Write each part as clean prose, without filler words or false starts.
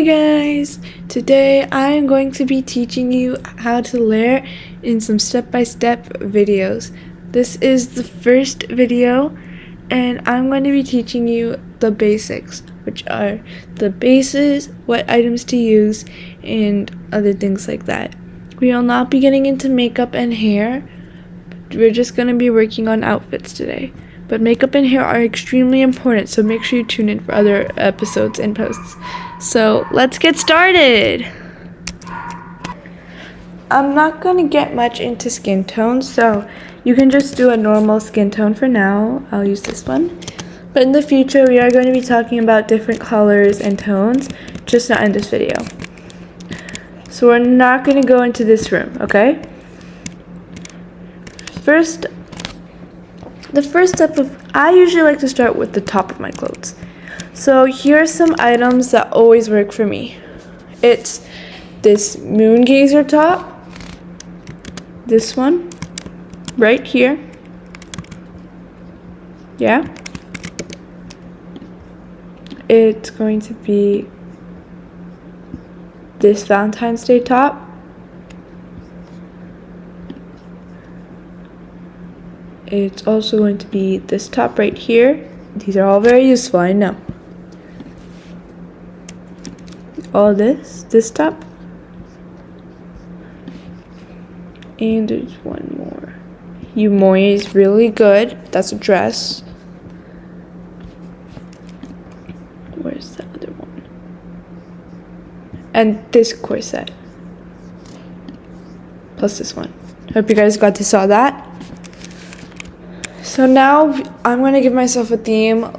Hey guys, today I am going to be teaching you how to layer in some step-by-step videos. This is the first video and I'm going to be teaching you the basics, which are the bases, what items to use, and other things like that. We will not be getting into makeup and hair. We're just going to be working on outfits today. But makeup and hair are extremely important, so make sure you tune in for other episodes and posts. So let's get started. I'm not going to get much into skin tones, so you can just do a normal skin tone for now. I'll use this one. But in the future, we are going to be talking about different colors and tones, just not in this video. So we're not going to go into this room, okay? The first step I usually like to start with the top of my clothes. So here are some items that always work for me. It's this moon gazer top, this one, right here, yeah. It's going to be this Valentine's Day top. It's also going to be this top right here. These are all very useful, I know. All this top. And there's one more. Yumoy is really good. That's a dress. Where's the other one? And this corset. Plus this one. Hope you guys got to saw that. So now I'm going to give myself a theme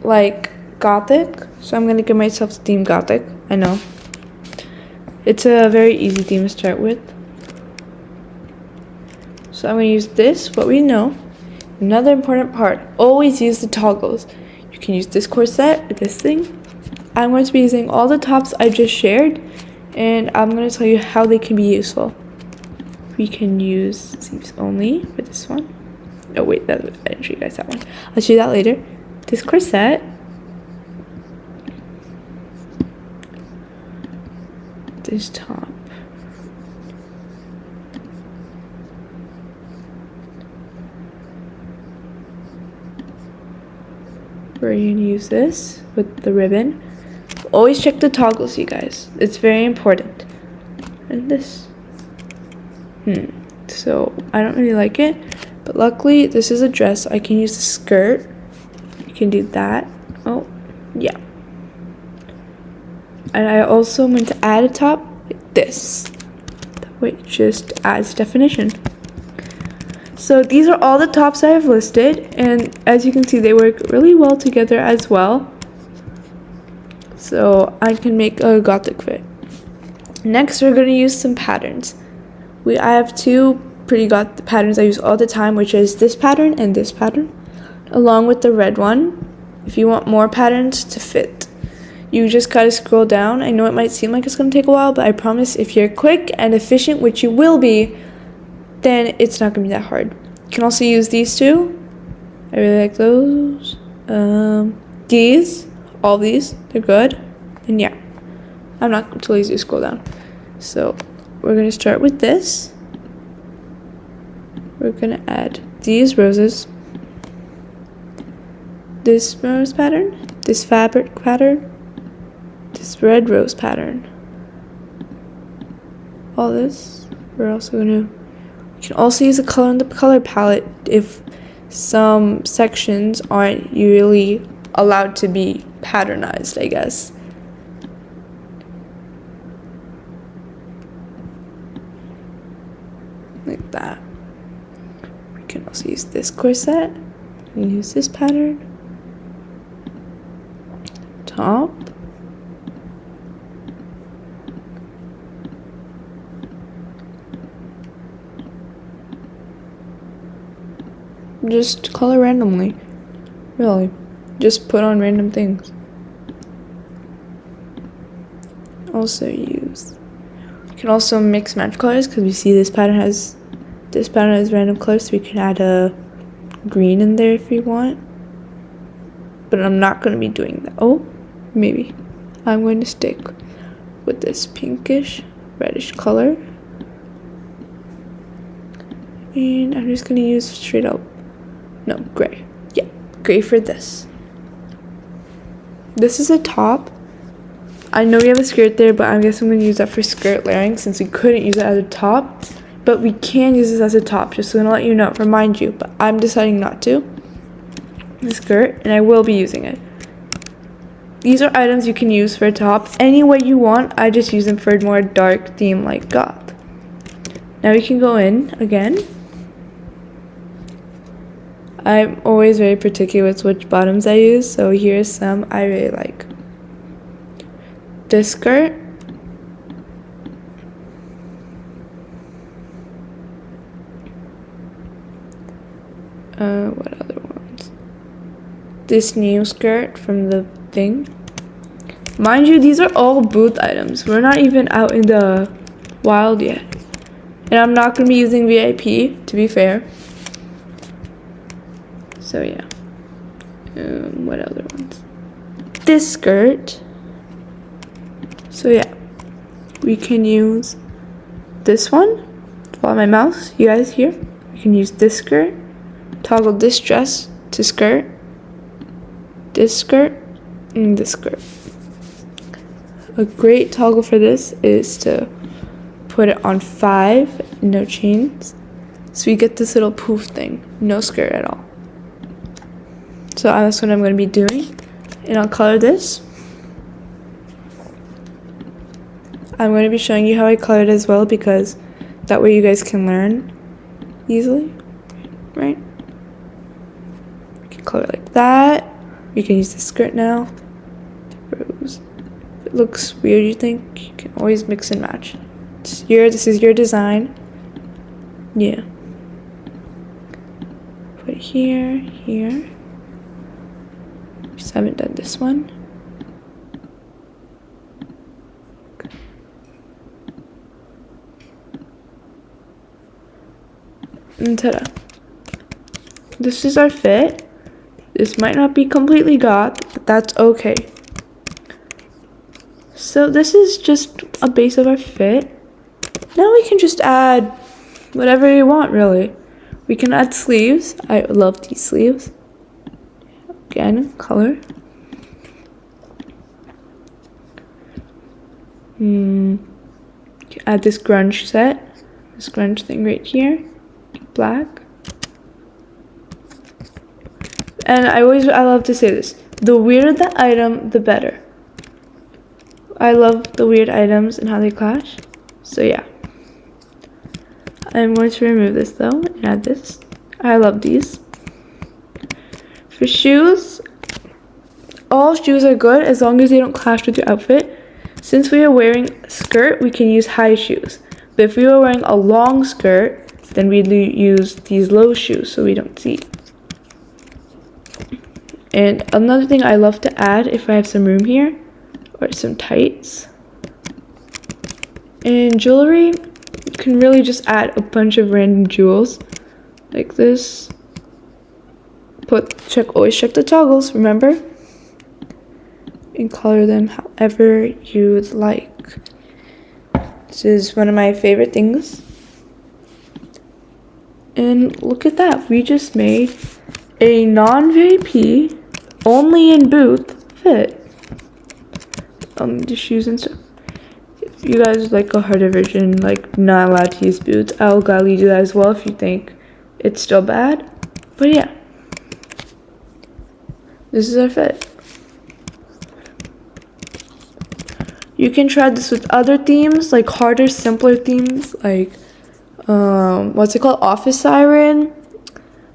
like gothic. So I'm going to give myself the theme gothic. I know. It's a very easy theme to start with. So I'm going to use this, what we know. Another important part, always use the toggles. You can use this corset, this thing. I'm going to be using all the tops I just shared, and I'm going to tell you how they can be useful. We can use sleeves only for this one. Oh wait, I didn't show you guys that one. I'll show you that later. This corset. This top. We're going to use this with the ribbon. Always check the toggles, you guys. It's very important. And this. So I don't really like it. But luckily, this is a dress. I can use the skirt. You can do that. Oh, yeah. And I also am going to add a top like this. That way it just adds definition. So these are all the tops I have listed. And as you can see, they work really well together as well. So I can make a gothic fit. Next, we're going to use some patterns. I have two pretty gothic patterns I use all the time, which is this pattern and this pattern, along with the red one. If you want more patterns to fit, you just gotta scroll down. I know it might seem like it's gonna take a while, but I promise if you're quick and efficient, which you will be, then it's not gonna be that hard. You can also use these two. I really like those. All these, they're good. And yeah, I'm not too lazy to scroll down. So we're gonna start with this. We're gonna add these roses, this rose pattern, this fabric pattern, this red rose pattern. All this. We're also gonna. You can also use a color in the color palette if some sections aren't really allowed to be patternized, I guess. Like that. You can also use this corset and use this pattern. Top. Just color randomly. Really. Just put on random things. Also you can also mix match colors because we see this pattern has random colors, so we can add a green in there if you want. But I'm not going to be doing that. Oh, maybe. I'm going to stick with this pinkish, reddish color. And I'm just gonna use straight up, no, gray. Yeah, gray for this. This is a top. I know we have a skirt there, but I guess I'm gonna use that for skirt layering since we couldn't use it as a top. But we can use this as a top, just gonna let you know, remind you, but I'm deciding not to. The skirt, and I will be using it. These are items you can use for a top any way you want. I just use them for a more dark theme like goth. Now we can go in again. I'm always very particular with which bottoms I use, so here's some I really like. This skirt. What other ones? This new skirt from the thing. Mind you, these are all booth items. We're not even out in the wild yet. And I'm not going to be using VIP, to be fair. So yeah. What other ones? This skirt. So yeah. We can use this one. Follow my mouse. You guys here? We can use this skirt. Toggle this dress to skirt. This skirt. And this skirt. A great toggle for this is to put it on 5, no chains. So you get this little poof thing, no skirt at all. So that's what I'm going to be doing. And I'll color this. I'm going to be showing you how I colored as well because that way you guys can learn easily, right? You can color like that. You can use the skirt now. Rose. If it looks weird, you think, you can always mix and match. This is your design. Yeah. Put it here, here. Just haven't done this one. And ta-da. This is our fit. This might not be completely goth, but that's okay. So this is just a base of our fit. Now we can just add whatever you want, really. We can add sleeves. I love these sleeves. Again, color. Add this grunge set. This grunge thing right here. Black. And I love to say this. The weirder the item, the better. I love the weird items and how they clash. So yeah. I'm going to remove this though and add this. I love these. For shoes, all shoes are good as long as they don't clash with your outfit. Since we are wearing a skirt, we can use high shoes. But if we were wearing a long skirt, then we'd use these low shoes so we don't see. And another thing I love to add if I have some room here, or some tights. And jewelry, you can really just add a bunch of random jewels like this. Always check the toggles, remember? And color them however you'd like. This is one of my favorite things. And look at that, we just made a non-VIP, only in booth fit. The shoes and stuff. If you guys like a harder version, like not allowed to use boots, I'll gladly do that as well if you think it's still bad. But yeah, this is our fit. You can try this with other themes, like harder, simpler themes, like what's it called, Office Siren,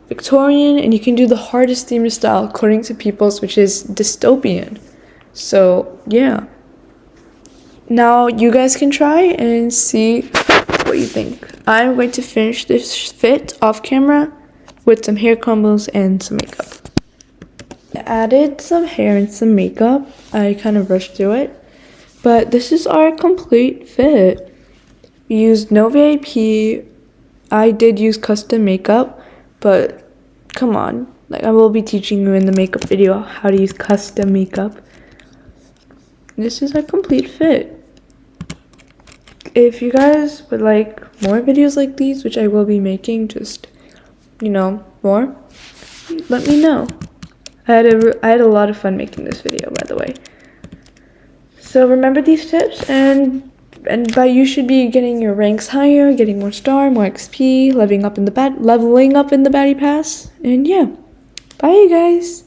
Victorian, and you can do the hardest theme style according to people's, which is dystopian. So yeah. Now you guys can try and see what you think. I'm going to finish this fit off camera with some hair combos and some makeup. I added some hair and some makeup. I kind of rushed through it. But this is our complete fit. We used no VIP. I did use custom makeup, but come on. Like, I will be teaching you in the makeup video how to use custom makeup. This is our complete fit. if you guys would like more videos like these, which I will be making, just, more, let me know. I had a lot of fun making this video, by the way. So remember these tips, and by you should be getting your ranks higher, getting more star, more XP, leveling up in the batty pass, and yeah. Bye, you guys.